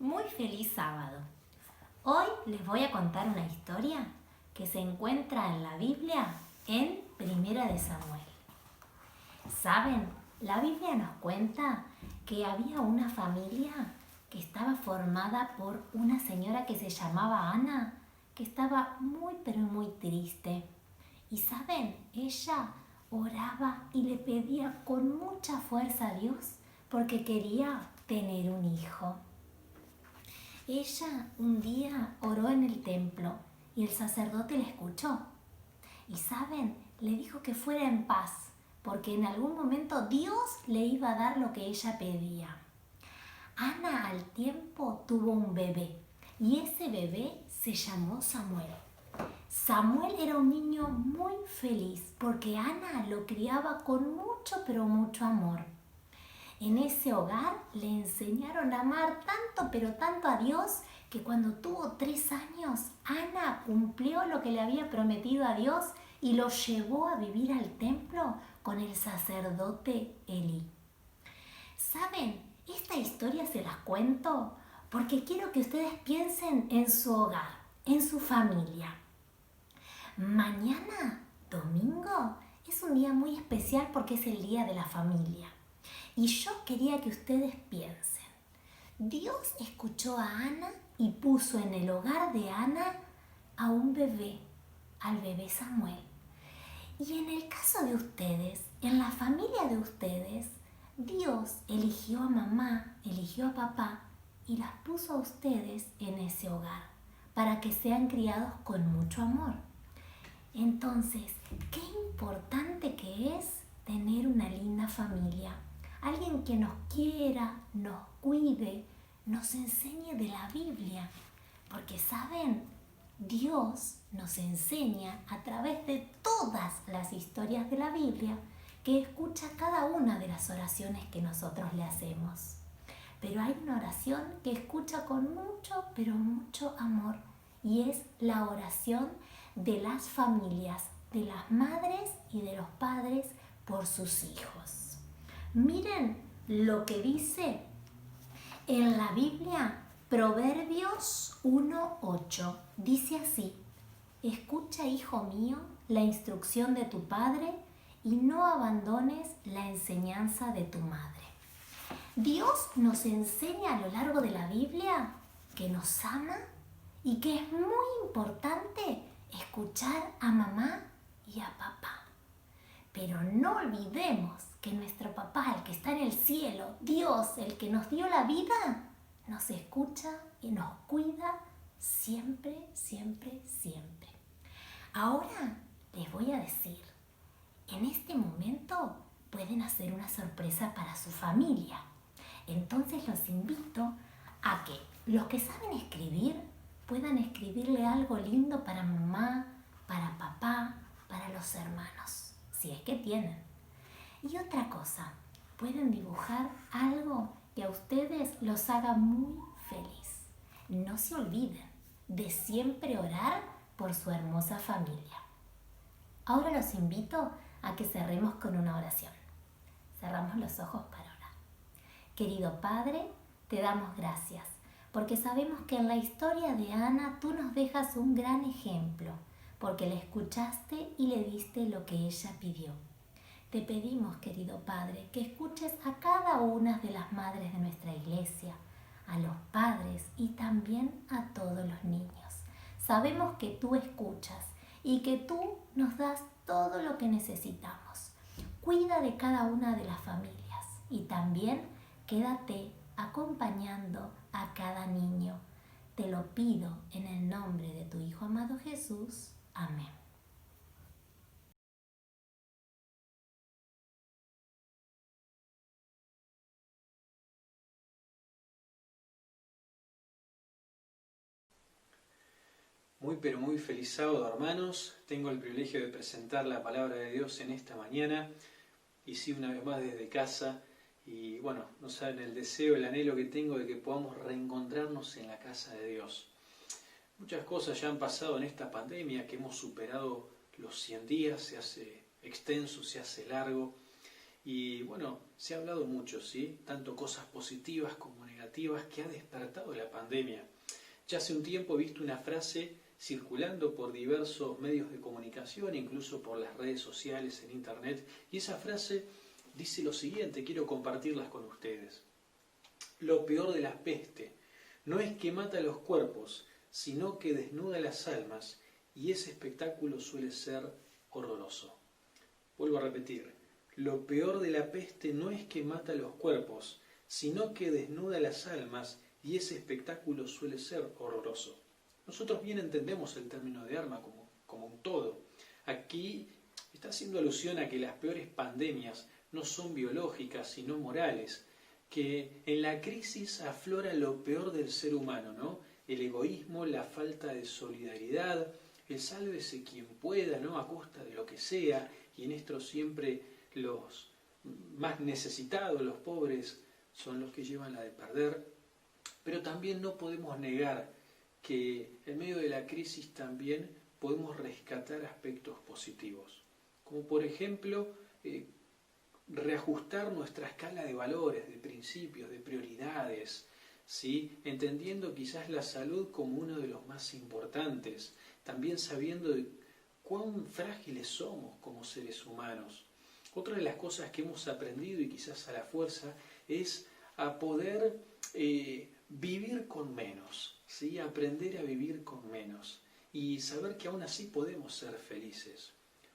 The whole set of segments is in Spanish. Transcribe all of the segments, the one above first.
Muy feliz sábado. Hoy les voy a contar una historia que se encuentra en la Biblia en Primera de Samuel. ¿Saben? La Biblia nos cuenta que había una familia que estaba formada por una señora que se llamaba Ana, que estaba muy pero muy triste. Y ¿saben? Ella oraba y le pedía con mucha fuerza a Dios porque quería tener un hijo. Ella un día oró en el templo y el sacerdote la escuchó. Y ¿saben? Le dijo que fuera en paz, porque en algún momento Dios le iba a dar lo que ella pedía. Ana al tiempo tuvo un bebé y ese bebé se llamó Samuel. Samuel era un niño muy feliz porque Ana lo criaba con mucho pero mucho amor. En ese hogar le enseñaron a amar tanto pero tanto a Dios que cuando tuvo 3 años, Ana cumplió lo que le había prometido a Dios y lo llevó a vivir al templo con el sacerdote Elí. ¿Saben? Esta historia se las cuento porque quiero que ustedes piensen en su hogar, en su familia. Mañana, domingo, es un día muy especial porque es el día de la familia. Y yo quería que ustedes piensen. Dios escuchó a Ana y puso en el hogar de Ana a un bebé, al bebé Samuel. Y en el caso de ustedes, en la familia de ustedes, Dios eligió a mamá, eligió a papá y las puso a ustedes en ese hogar para que sean criados con mucho amor. Entonces, qué importante que es tener una linda familia. Alguien que nos quiera, nos cuide, nos enseñe de la Biblia. Porque, ¿saben? Dios nos enseña a través de todas las historias de la Biblia que escucha cada una de las oraciones que nosotros le hacemos. Pero hay una oración que escucha con mucho, pero mucho amor y es la oración de las familias, de las madres y de los padres por sus hijos. Miren lo que dice en la Biblia, Proverbios 1:8. Dice así: escucha, hijo mío, la instrucción de tu padre y no abandones la enseñanza de tu madre. Dios nos enseña a lo largo de la Biblia que nos ama y que es muy importante escuchar a mamá y a papá. Pero no olvidemos que nuestro papá, el que está en el cielo, Dios, el que nos dio la vida, nos escucha y nos cuida siempre, siempre, siempre. Ahora les voy a decir, en este momento pueden hacer una sorpresa para su familia. Entonces los invito a que los que saben escribir puedan escribirle algo lindo para mamá, para papá, para los hermanos, si es que tienen. Y otra cosa, pueden dibujar algo que a ustedes los haga muy feliz. No se olviden de siempre orar por su hermosa familia. Ahora los invito a que cerremos con una oración. Cerramos los ojos para orar. Querido Padre, te damos gracias, porque sabemos que en la historia de Ana tú nos dejas un gran ejemplo, porque la escuchaste y le diste lo que ella pidió. Te pedimos, querido Padre, que escuches a cada una de las madres de nuestra iglesia, a los padres y también a todos los niños. Sabemos que tú escuchas y que tú nos das todo lo que necesitamos. Cuida de cada una de las familias y también quédate acompañando a cada niño. Te lo pido en el nombre de tu Hijo amado Jesús. Amén. Muy pero muy feliz sábado, hermanos. Tengo el privilegio de presentar la palabra de Dios en esta mañana y sí, una vez más desde casa. Y bueno, no saben el deseo, el anhelo que tengo de que podamos reencontrarnos en la casa de Dios. Muchas cosas ya han pasado en esta pandemia, que hemos superado los 100 días, se hace extenso, se hace largo. Y bueno, se ha hablado mucho, ¿sí? Tanto cosas positivas como negativas. negativas que ha despertado la pandemia. Ya hace un tiempo he visto una frase circulando por diversos medios de comunicación, incluso por las redes sociales, en internet, y esa frase dice lo siguiente, quiero compartirlas con ustedes. Lo peor de la peste no es que mata los cuerpos, sino que desnuda las almas, y ese espectáculo suele ser horroroso. Vuelvo a repetir, lo peor de la peste no es que mata los cuerpos, sino que desnuda las almas, y ese espectáculo suele ser horroroso. Nosotros bien entendemos el término de arma como un todo. Aquí está haciendo alusión a que las peores pandemias no son biológicas, sino morales, que en la crisis aflora lo peor del ser humano, ¿no? El egoísmo, la falta de solidaridad, el sálvese quien pueda, ¿no? A costa de lo que sea, y en esto siempre los más necesitados, los pobres, son los que llevan la de perder. Pero también no podemos negar que en medio de la crisis también podemos rescatar aspectos positivos, como por ejemplo reajustar nuestra escala de valores, de principios, de prioridades, ¿sí? Entendiendo quizás la salud como uno de los más importantes, también sabiendo de cuán frágiles somos como seres humanos. Otra de las cosas que hemos aprendido, y quizás a la fuerza, es a poder vivir con menos, ¿sí? Aprender a vivir con menos y saber que aún así podemos ser felices.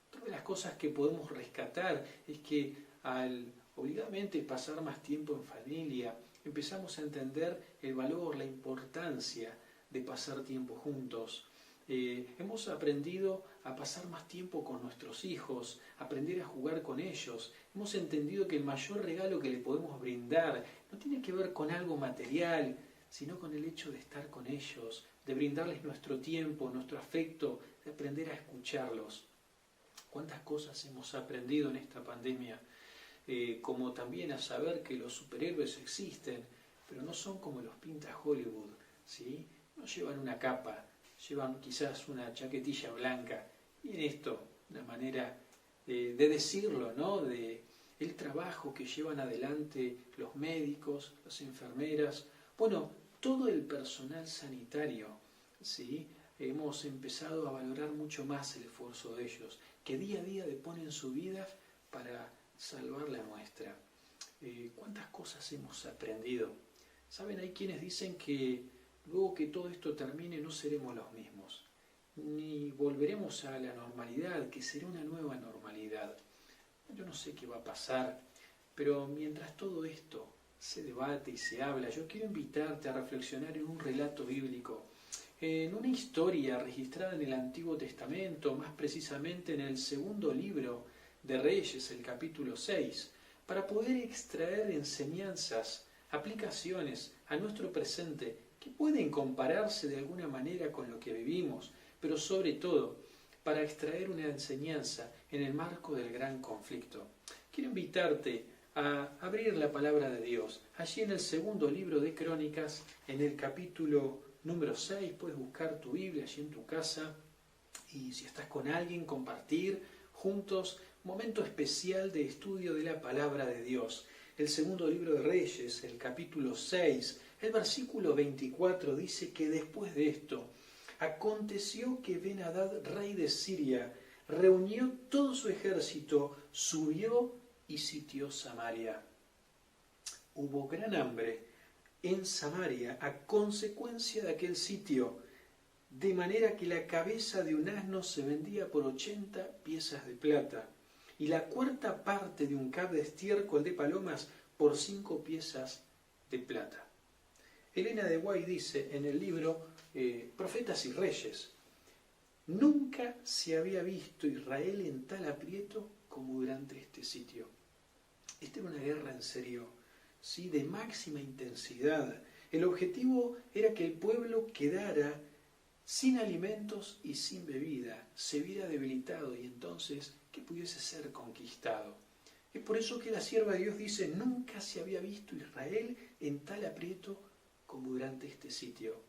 Otra de las cosas que podemos rescatar es que al obligadamente pasar más tiempo en familia, empezamos a entender el valor, la importancia de pasar tiempo juntos. Hemos aprendido a pasar más tiempo con nuestros hijos, aprender a jugar con ellos. Hemos entendido que el mayor regalo que le podemos brindar no tiene que ver con algo material, sino con el hecho de estar con ellos, de brindarles nuestro tiempo, nuestro afecto, de aprender a escucharlos. ¿Cuántas cosas hemos aprendido en esta pandemia? Como también a saber que los superhéroes existen, pero no son como los pinta Hollywood, ¿sí? No llevan una capa, llevan quizás una chaquetilla blanca, y en esto, una manera de decirlo, ¿no? De el trabajo que llevan adelante los médicos, las enfermeras, bueno, todo el personal sanitario, ¿sí? Hemos empezado a valorar mucho más el esfuerzo de ellos, que día a día deponen su vida para salvar la nuestra. ¿Cuántas cosas hemos aprendido? ¿Saben? Hay quienes dicen que luego que todo esto termine no seremos los mismos, ni volveremos a la normalidad, que será una nueva normalidad. Yo no sé qué va a pasar, pero mientras todo esto se debate y se habla, yo quiero invitarte a reflexionar en un relato bíblico, en una historia registrada en el Antiguo Testamento, más precisamente en el segundo libro de Reyes, el capítulo 6, para poder extraer enseñanzas, aplicaciones a nuestro presente que pueden compararse de alguna manera con lo que vivimos, pero sobre todo para extraer una enseñanza en el marco del gran conflicto. Quiero invitarte a abrir la palabra de Dios. Allí en el segundo libro de Crónicas, en el capítulo número 6, puedes buscar tu Biblia allí en tu casa y si estás con alguien, compartir juntos un momento especial de estudio de la palabra de Dios. El segundo libro de Reyes, el capítulo 6, el versículo 24 dice que después de esto, aconteció que Ben-Hadad, rey de Siria, reunió todo su ejército, subió y sitió Samaria. Hubo gran hambre en Samaria a consecuencia de aquel sitio, de manera que la cabeza de un asno se vendía por 80 piezas de plata, y la cuarta parte de un cab de estiércol de palomas por 5 piezas de plata. Elena de White dice en el libro Profetas y Reyes, nunca se había visto Israel en tal aprieto como durante este sitio. Esta era una guerra en serio, ¿sí? De máxima intensidad. El objetivo era que el pueblo quedara sin alimentos y sin bebida, se viera debilitado y entonces que pudiese ser conquistado. Es por eso que la sierva de Dios dice, nunca se había visto Israel en tal aprieto como durante este sitio.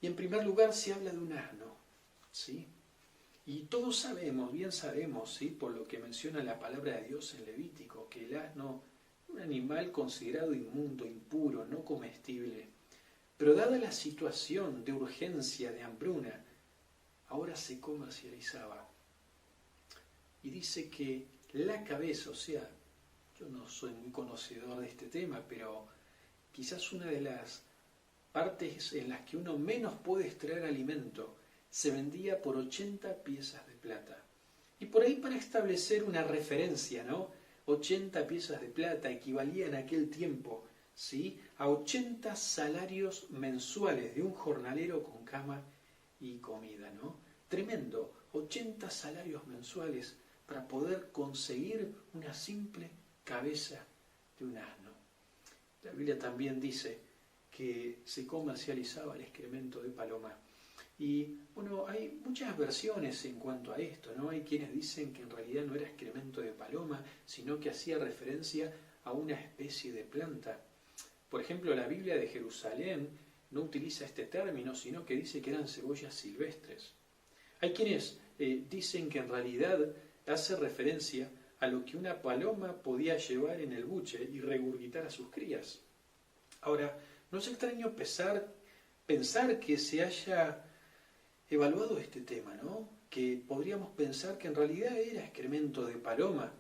Y en primer lugar se habla de un asno, ¿sí? Y todos sabemos, bien sabemos, ¿sí? Por lo que menciona la palabra de Dios en Levítico, que el asno un animal considerado inmundo, impuro, no comestible. Pero dada la situación de urgencia, de hambruna, ahora se comercializaba. Y dice que la cabeza, o sea, yo no soy muy conocedor de este tema, pero quizás una de las partes en las que uno menos puede extraer alimento, se vendía por 80 piezas de plata. Y por ahí para establecer una referencia, ¿no? 80 piezas de plata equivalían en aquel tiempo, ¿sí?, a 80 salarios mensuales de un jornalero con cama y comida, ¿no? Tremendo, 80 salarios mensuales para poder conseguir una simple cabeza de un asno. La Biblia también dice que se comercializaba el excremento de paloma. Y bueno, hay muchas versiones en cuanto a esto, ¿no? Hay quienes dicen que en realidad no era excremento de paloma, sino que hacía referencia a una especie de planta. Por ejemplo, la Biblia de Jerusalén no utiliza este término, sino que dice que eran cebollas silvestres. Hay quienes dicen que en realidad hace referencia a lo que una paloma podía llevar en el buche y regurgitar a sus crías. Ahora, no es extraño pensar que se haya evaluado este tema, ¿no? Que podríamos pensar que en realidad era excremento de paloma.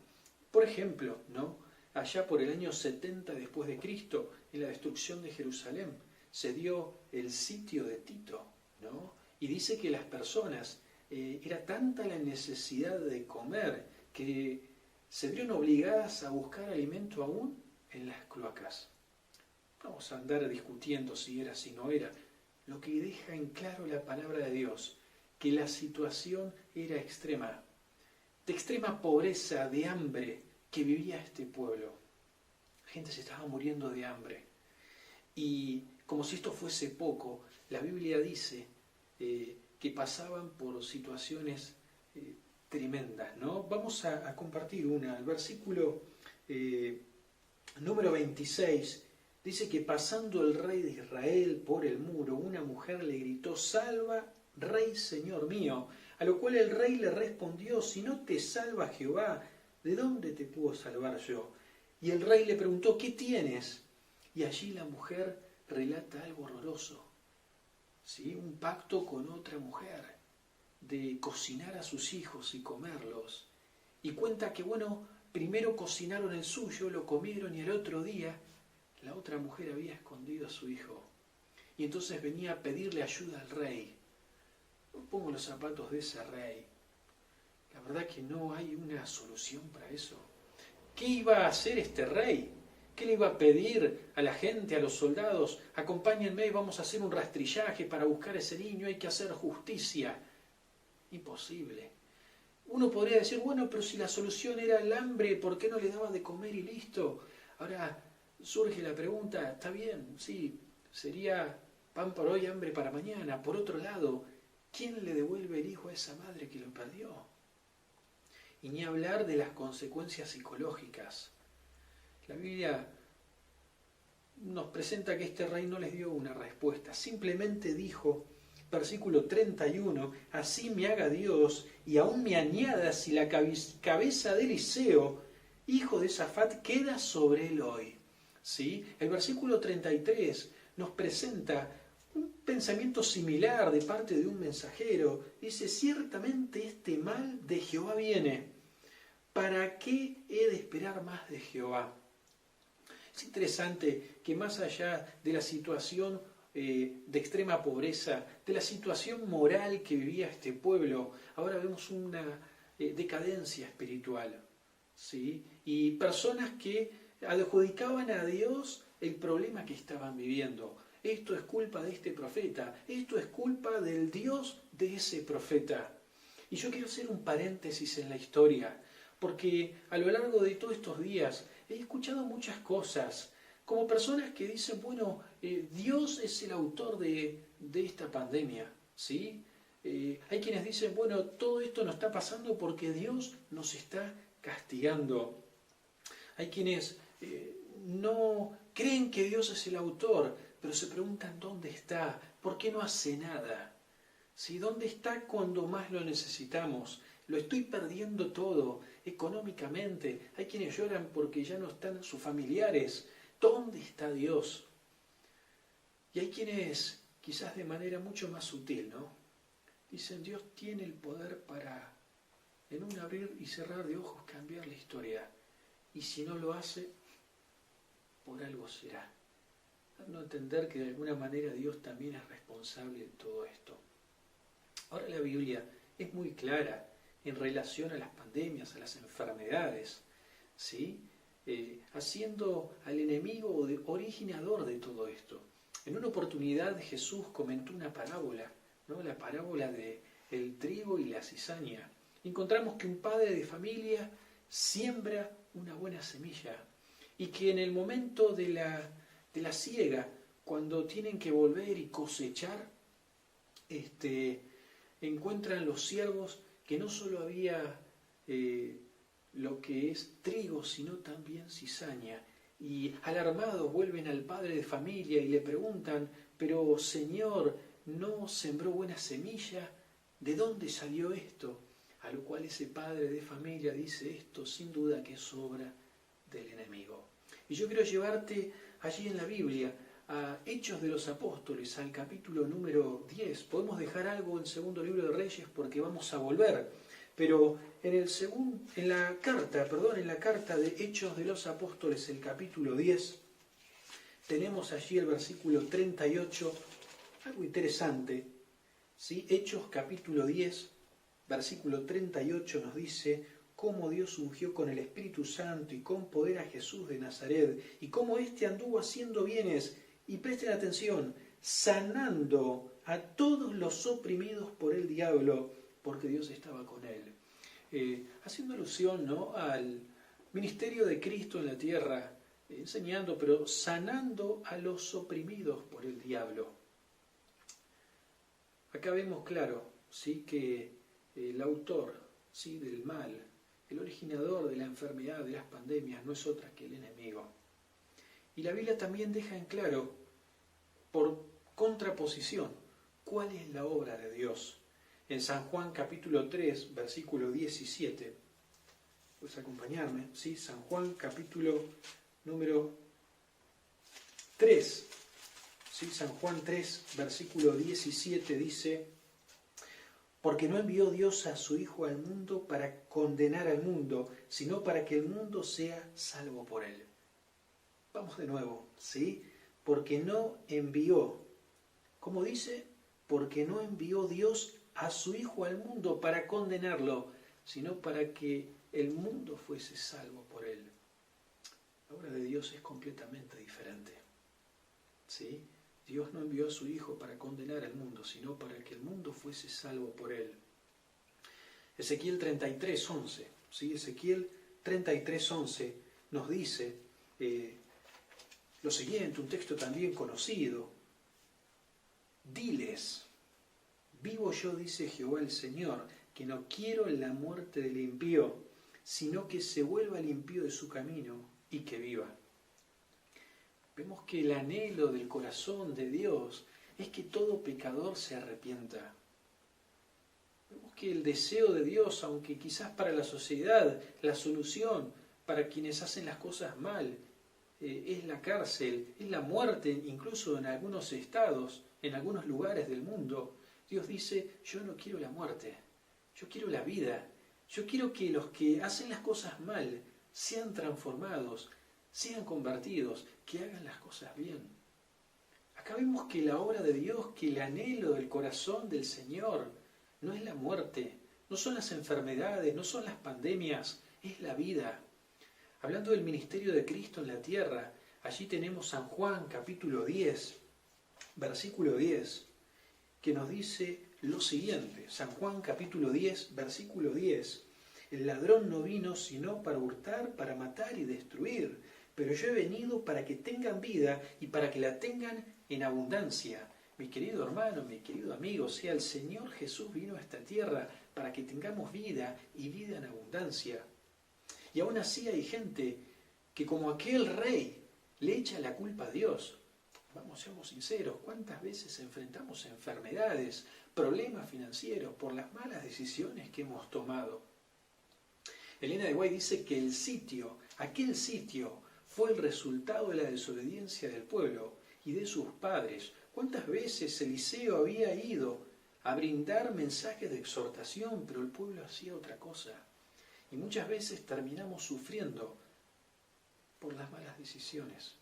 Por ejemplo, ¿no?, allá por el año 70 después de Cristo, en la destrucción de Jerusalén, se dio el sitio de Tito, ¿no? Y dice que las personas, era tanta la necesidad de comer que se vieron obligadas a buscar alimento aún en las cloacas. Vamos a andar discutiendo si era, si no era. Lo que deja en claro la palabra de Dios, que la situación era extrema, de extrema pobreza, de hambre que vivía este pueblo. La gente se estaba muriendo de hambre. Y como si esto fuese poco, la Biblia dice que pasaban por situaciones tremendas, ¿no? Vamos a compartir una. El versículo número 26 dice que pasando el rey de Israel por el muro, una mujer le gritó: «Salva, rey, señor mío». A lo cual el rey le respondió: «Si no te salva Jehová, ¿de dónde te puedo salvar yo?». Y el rey le preguntó: «¿Qué tienes?». Y allí la mujer relata algo horroroso, ¿sí?, un pacto con otra mujer de cocinar a sus hijos y comerlos. Y cuenta que, bueno, primero cocinaron el suyo, lo comieron, y al otro día la otra mujer había escondido a su hijo. Y entonces venía a pedirle ayuda al rey. No pongo los zapatos de ese rey. La verdad que no hay una solución para eso. ¿Qué iba a hacer este rey? ¿Qué le iba a pedir a la gente, a los soldados? Acompáñenme, vamos a hacer un rastrillaje para buscar a ese niño, hay que hacer justicia. Imposible. Uno podría decir, bueno, pero si la solución era el hambre, ¿por qué no le daba de comer y listo? Ahora surge la pregunta, está bien, sí, sería pan para hoy, hambre para mañana. Por otro lado, ¿quién le devuelve el hijo a esa madre que lo perdió? Y ni hablar de las consecuencias psicológicas. La Biblia nos presenta que este rey no les dio una respuesta, simplemente dijo, versículo 31, «Así me haga Dios, y aún me añada si la cabeza de Eliseo, hijo de Safat, queda sobre él hoy». ¿Sí? El versículo 33 nos presenta un pensamiento similar de parte de un mensajero. Dice, «Ciertamente este mal de Jehová viene. ¿Para qué he de esperar más de Jehová?». Es interesante que más allá de la situación de extrema pobreza, de la situación moral que vivía este pueblo, ahora vemos una decadencia espiritual, ¿sí? Y personas que adjudicaban a Dios el problema que estaban viviendo. Esto es culpa de este profeta, esto es culpa del Dios de ese profeta. Y yo quiero hacer un paréntesis en la historia, porque a lo largo de todos estos días he escuchado muchas cosas, como personas que dicen, bueno, Dios es el autor de esta pandemia, ¿sí? Hay quienes dicen, bueno, todo esto nos está pasando porque Dios nos está castigando. Hay quienes no creen que Dios es el autor, pero se preguntan dónde está, por qué no hace nada, ¿sí? ¿Dónde está cuando más lo necesitamos? lo estoy perdiendo todo, económicamente. Hay quienes lloran porque ya no están sus familiares. ¿Dónde está Dios? Y hay quienes, quizás de manera mucho más sutil, ¿no? Dicen, Dios tiene el poder para, en un abrir y cerrar de ojos, cambiar la historia. Y si no lo hace, por algo será. Dando a entender que de alguna manera Dios también es responsable de todo esto. Ahora la Biblia es muy clara en relación a las pandemias, a las enfermedades, ¿sí? Haciendo al enemigo originador de todo esto. En una oportunidad Jesús comentó una parábola, ¿no? La parábola del trigo y la cizaña. Encontramos que un padre de familia siembra una buena semilla y que en el momento de la siega, cuando tienen que volver y cosechar, encuentran los siervos que no solo había lo que es trigo, sino también cizaña. Y alarmados vuelven al padre de familia y le preguntan, pero Señor, ¿no sembró buena semilla? ¿De dónde salió esto? A lo cual ese padre de familia dice, esto sin duda que es obra del enemigo. Y yo quiero llevarte allí en la Biblia a Hechos de los Apóstoles, al capítulo número 10. Podemos dejar algo en Segundo Libro de Reyes porque vamos a volver. Pero en la carta de Hechos de los Apóstoles, el capítulo 10, tenemos allí el versículo 38, algo interesante, ¿sí? Hechos capítulo 10, versículo 38 nos dice cómo Dios ungió con el Espíritu Santo y con poder a Jesús de Nazaret, y cómo éste anduvo haciendo bienes, y presten atención, sanando a todos los oprimidos por el diablo, porque Dios estaba con él. Haciendo alusión, ¿no?, al ministerio de Cristo en la tierra, enseñando, pero sanando a los oprimidos por el diablo. Acá vemos claro, ¿sí?, que el autor, ¿sí?, del mal, el originador de la enfermedad, de las pandemias, no es otra que el enemigo. Y la Biblia también deja en claro, por contraposición, cuál es la obra de Dios. En San Juan capítulo 3, versículo 17, puedes acompañarme, ¿sí? San Juan capítulo número 3, ¿sí? San Juan 3, versículo 17 dice, porque no envió Dios a su Hijo al mundo para condenar al mundo, sino para que el mundo sea salvo por él. Vamos de nuevo, ¿sí? Porque no envió, ¿cómo dice? Porque no envió Dios a su Hijo al mundo para condenarlo, sino para que el mundo fuese salvo por él. La obra de Dios es completamente diferente, ¿sí? Dios no envió a su Hijo para condenar al mundo, sino para que el mundo fuese salvo por él. Ezequiel 33:11, ¿sí? Ezequiel 33:11 nos dice lo siguiente, un texto también conocido. Diles, vivo yo, dice Jehová el Señor, que no quiero la muerte del impío, sino que se vuelva el impío de su camino y que viva. Vemos que el anhelo del corazón de Dios es que todo pecador se arrepienta. Vemos que el deseo de Dios, aunque quizás para la sociedad la solución para quienes hacen las cosas mal es la cárcel, es la muerte, incluso en algunos estados, en algunos lugares del mundo, Dios dice, yo no quiero la muerte, yo quiero la vida, yo quiero que los que hacen las cosas mal sean transformados, sean convertidos, que hagan las cosas bien. Acá vemos que la obra de Dios, que el anhelo del corazón del Señor no es la muerte, no son las enfermedades, no son las pandemias, es la vida. Hablando del ministerio de Cristo en la tierra, allí tenemos San Juan capítulo 10, versículo 10, que nos dice lo siguiente. San Juan capítulo 10, versículo 10. El ladrón no vino sino para hurtar, para matar y destruir, pero yo he venido para que tengan vida y para que la tengan en abundancia. Mi querido hermano, mi querido amigo, sea el Señor Jesús vino a esta tierra para que tengamos vida y vida en abundancia. Y aún así hay gente que como aquel rey le echa la culpa a Dios. Vamos, seamos sinceros, ¿cuántas veces enfrentamos enfermedades, problemas financieros, por las malas decisiones que hemos tomado. Elena de White dice que aquel sitio, fue el resultado de la desobediencia del pueblo y de sus padres. ¿Cuántas veces Eliseo había ido a brindar mensajes de exhortación, pero el pueblo hacía otra cosa? Y muchas veces terminamos sufriendo por las malas decisiones.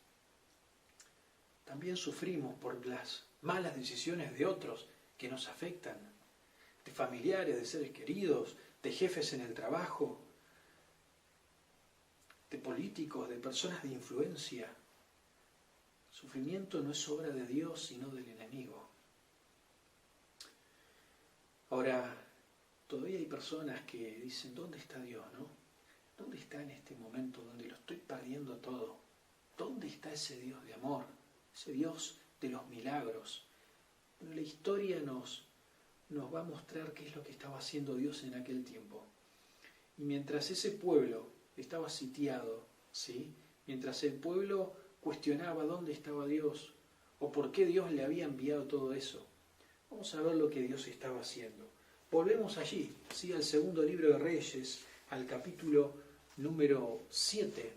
También sufrimos por las malas decisiones de otros que nos afectan, de familiares, de seres queridos, de jefes en el trabajo, de políticos, de personas de influencia. El sufrimiento no es obra de Dios, sino del enemigo. Ahora, todavía hay personas que dicen, ¿dónde está Dios, no? ¿Dónde está en este momento donde lo estoy perdiendo todo? ¿Dónde está ese Dios de amor? Ese Dios de los milagros. Bueno, la historia nos va a mostrar qué es lo que estaba haciendo Dios en aquel tiempo. Y mientras ese pueblo estaba sitiado, ¿sí? Mientras el pueblo cuestionaba dónde estaba Dios o por qué Dios le había enviado todo eso, vamos a ver lo que Dios estaba haciendo. Volvemos allí, ¿sí? Al segundo libro de Reyes, al capítulo número 7,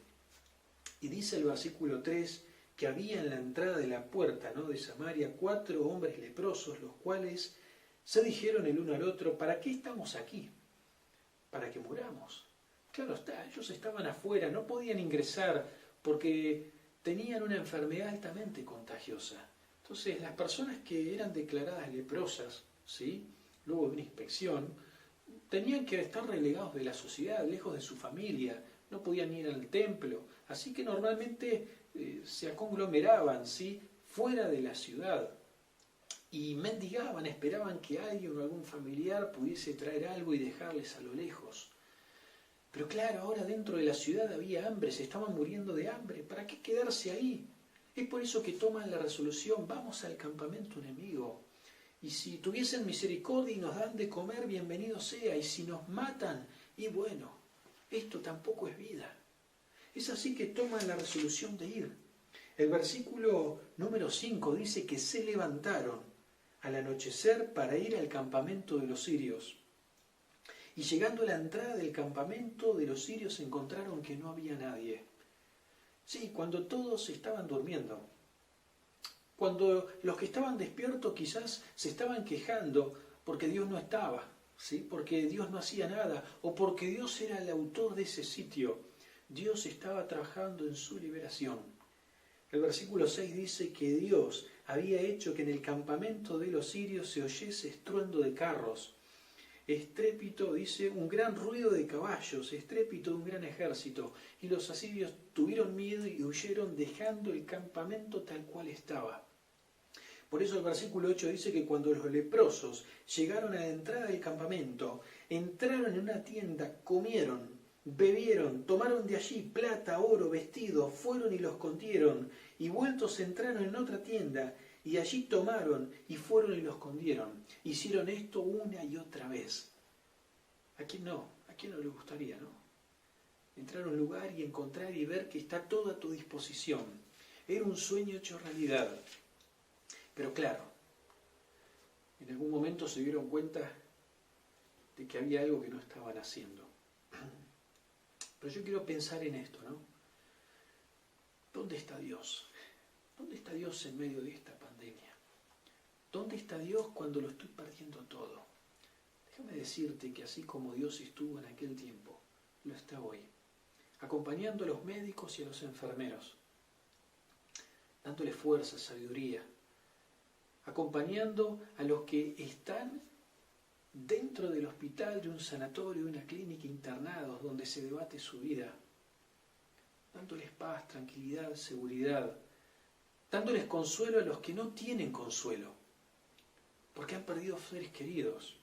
y dice el versículo 3 que había en la entrada de la puerta, ¿no?, de Samaria 4 hombres leprosos, los cuales se dijeron el uno al otro, ¿para qué estamos aquí? ¿Para que muramos? Claro está, ellos estaban afuera, no podían ingresar porque tenían una enfermedad altamente contagiosa. Entonces las personas que eran declaradas leprosas, ¿sí?, luego de una inspección, tenían que estar relegados de la sociedad, lejos de su familia, no podían ir al templo, así que normalmente se conglomeraban, ¿sí?, fuera de la ciudad y mendigaban, esperaban que alguien o algún familiar pudiese traer algo y dejarles a lo lejos. Pero claro, ahora dentro de la ciudad había hambre, se estaban muriendo de hambre, ¿para qué quedarse ahí? Es por eso que toman la resolución, vamos al campamento enemigo. Y si tuviesen misericordia y nos dan de comer, bienvenido sea. Y si nos matan, y bueno, esto tampoco es vida. Es así que toman la resolución de ir. El versículo número 5 dice que se levantaron al anochecer para ir al campamento de los sirios. Y llegando a la entrada del campamento de los sirios encontraron que no había nadie. Sí, cuando todos estaban durmiendo. Cuando los que estaban despiertos quizás se estaban quejando porque Dios no estaba, ¿sí?, porque Dios no hacía nada, o porque Dios era el autor de ese sitio. Dios estaba trabajando en su liberación. El versículo 6 dice que Dios había hecho que en el campamento de los sirios se oyese estruendo de carros, estrépito, dice, un gran ruido de caballos, estrépito de un gran ejército, y los asirios tuvieron miedo y huyeron dejando el campamento tal cual estaba. Por eso el versículo 8 dice que cuando los leprosos llegaron a la entrada del campamento, entraron en una tienda, comieron, bebieron, tomaron de allí plata, oro, vestidos, fueron y los escondieron, y vueltos entraron en otra tienda, y allí tomaron y fueron y los escondieron. Hicieron esto una y otra vez. ¿A quién no? ¿A quién no le gustaría, no? Entrar a un lugar y encontrar y ver que está todo a tu disposición. Era un sueño hecho realidad. Pero claro, en algún momento se dieron cuenta de que había algo que no estaban haciendo. Pero yo quiero pensar en esto, ¿no? ¿Dónde está Dios? ¿Dónde está Dios en medio de esta pandemia? ¿Dónde está Dios cuando lo estoy perdiendo todo? Déjame decirte que así como Dios estuvo en aquel tiempo, lo está hoy, acompañando a los médicos y a los enfermeros, dándoles fuerza, sabiduría, acompañando a los que están dentro del hospital, de un sanatorio, de una clínica, internados, donde se debate su vida, dándoles paz, tranquilidad, seguridad, dándoles consuelo a los que no tienen consuelo, porque han perdido seres queridos,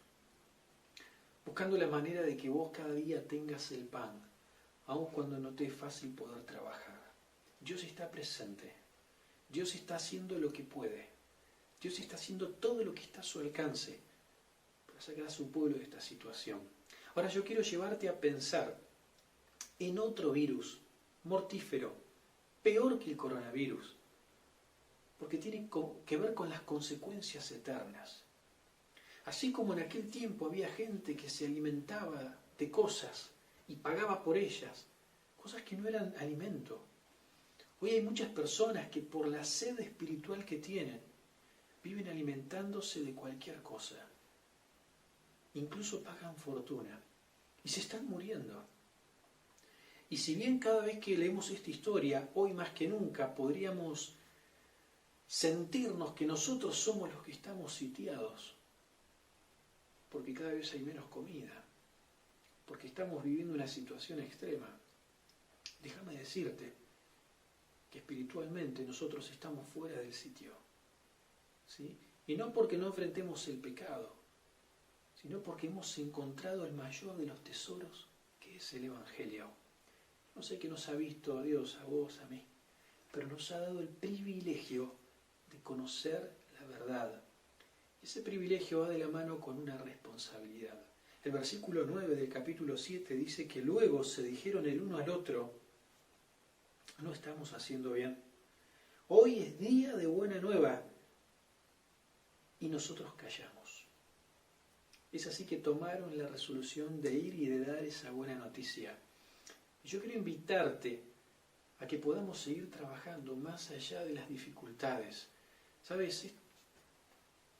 buscando la manera de que vos cada día tengas el pan, aun cuando no te es fácil poder trabajar. Dios está presente, Dios está haciendo lo que puede, Dios está haciendo todo lo que está a su alcance para sacar a su pueblo de esta situación. Ahora yo quiero llevarte a pensar en otro virus mortífero, peor que el coronavirus, porque tiene que ver con las consecuencias eternas. Así como en aquel tiempo había gente que se alimentaba de cosas y pagaba por ellas, cosas que no eran alimento. Hoy hay muchas personas que por la sed espiritual que tienen, viven alimentándose de cualquier cosa. Incluso pagan fortuna y se están muriendo. Y si bien cada vez que leemos esta historia, hoy más que nunca podríamos sentirnos que nosotros somos los que estamos sitiados, porque cada vez hay menos comida, porque estamos viviendo una situación extrema. Déjame decirte que espiritualmente nosotros estamos fuera del sitio, ¿sí? Y no porque no enfrentemos el pecado, sino porque hemos encontrado el mayor de los tesoros, que es el Evangelio. No sé qué nos ha visto a Dios, a vos, a mí, pero nos ha dado el privilegio de conocer la verdad. Ese privilegio va de la mano con una responsabilidad. El versículo 9 del capítulo 7 dice que luego se dijeron el uno al otro: no estamos haciendo bien. Hoy es día de buena nueva y nosotros callamos. Es así que tomaron la resolución de ir y de dar esa buena noticia. Y yo quiero invitarte a que podamos seguir trabajando más allá de las dificultades. ¿Sabes?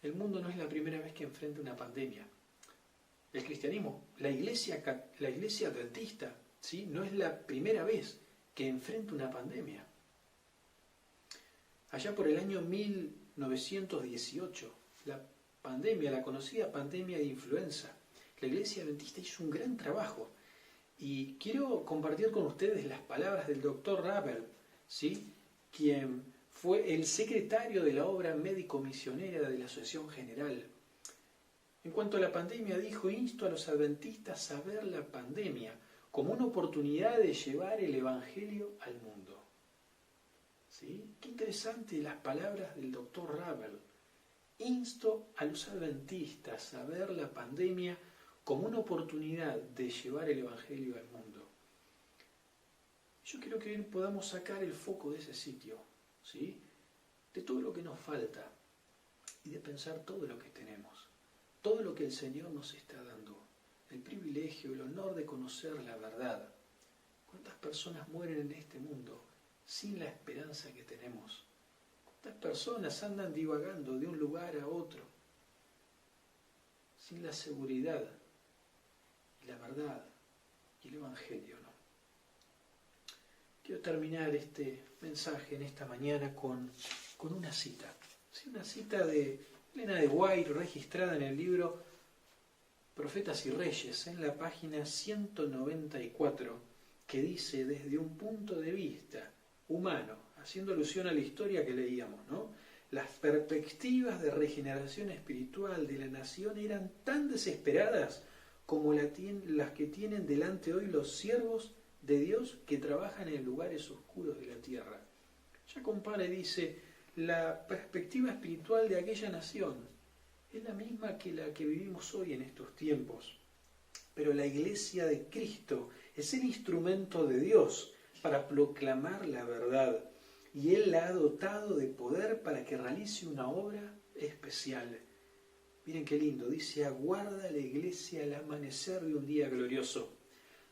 El mundo no es la primera vez que enfrenta una pandemia. El cristianismo, la iglesia adventista, ¿sí?, no es la primera vez que enfrenta una pandemia. Allá por el año 1918, la conocida pandemia de influenza, la iglesia adventista hizo un gran trabajo. Y quiero compartir con ustedes las palabras del doctor Ravel, ¿sí?, quien fue el secretario de la obra médico-misionera de la Asociación General. En cuanto a la pandemia, dijo: insto a los adventistas a ver la pandemia como una oportunidad de llevar el Evangelio al mundo. ¿Sí? Qué interesante las palabras del doctor Ravel. Insto a los adventistas a ver la pandemia como una oportunidad de llevar el Evangelio al mundo. Yo quiero que hoy podamos sacar el foco de ese sitio, ¿sí?, de todo lo que nos falta y de pensar todo lo que tenemos, todo lo que el Señor nos está dando, el privilegio, el honor de conocer la verdad. ¿Cuántas personas mueren en este mundo sin la esperanza que tenemos? ¿Cuántas personas andan divagando de un lugar a otro sin la seguridad y la verdad y el Evangelio, ¿no? Quiero terminar este mensaje en esta mañana con una cita. ¿Sí? Una cita de Elena de White, registrada en el libro Profetas y Reyes, en la página 194, que dice: desde un punto de vista humano, haciendo alusión a la historia que leíamos, ¿no?, las perspectivas de regeneración espiritual de la nación eran tan desesperadas como las que tienen delante hoy los siervos de Dios que trabajan en lugares oscuros de la tierra. Ya compara y dice: la perspectiva espiritual de aquella nación es la misma que la que vivimos hoy en estos tiempos, pero la iglesia de Cristo es el instrumento de Dios para proclamar la verdad, y Él la ha dotado de poder para que realice una obra especial. Miren qué lindo, dice: aguarda a la iglesia el amanecer de un día glorioso.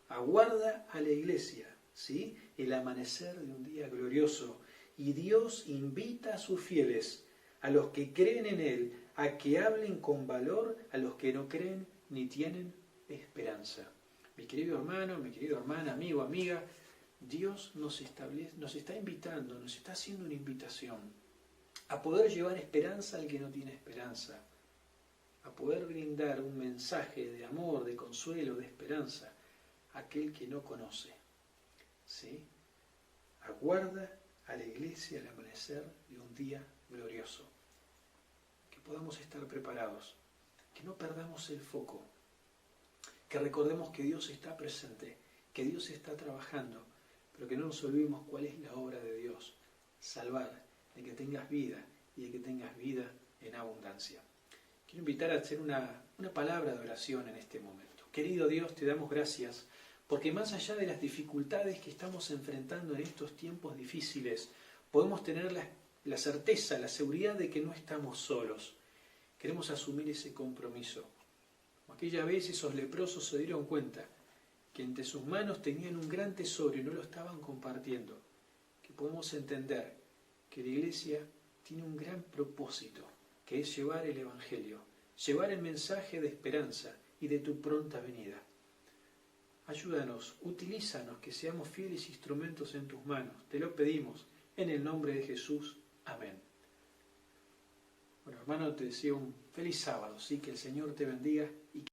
Aguarda a la iglesia, ¿sí?, el amanecer de un día glorioso. Y Dios invita a sus fieles, a los que creen en Él, a que hablen con valor a los que no creen ni tienen esperanza. Mi querido hermano, mi querida hermana, amigo, amiga, Dios nos está invitando, nos está haciendo una invitación a poder llevar esperanza al que no tiene esperanza, a poder brindar un mensaje de amor, de consuelo, de esperanza a aquel que no conoce. ¿Sí? Aguarda a la iglesia el amanecer de un día glorioso. Que podamos estar preparados, que no perdamos el foco, que recordemos que Dios está presente, que Dios está trabajando, pero que no nos olvidemos cuál es la obra de Dios: salvar, de que tengas vida y de que tengas vida en abundancia. Quiero invitar a hacer una palabra de oración en este momento. Querido Dios, te damos gracias porque más allá de las dificultades que estamos enfrentando en estos tiempos difíciles, podemos tener la certeza, la seguridad de que no estamos solos, Queremos asumir ese compromiso. Aquella vez esos leprosos se dieron cuenta que entre sus manos tenían un gran tesoro y no lo estaban compartiendo. Que podemos entender que la iglesia tiene un gran propósito, que es llevar el Evangelio, llevar el mensaje de esperanza y de tu pronta venida. Ayúdanos, utilízanos, que seamos fieles instrumentos en tus manos. Te lo pedimos, en el nombre de Jesús. Amén. Bueno, hermano, te deseo un feliz sábado, sí, que el Señor te bendiga y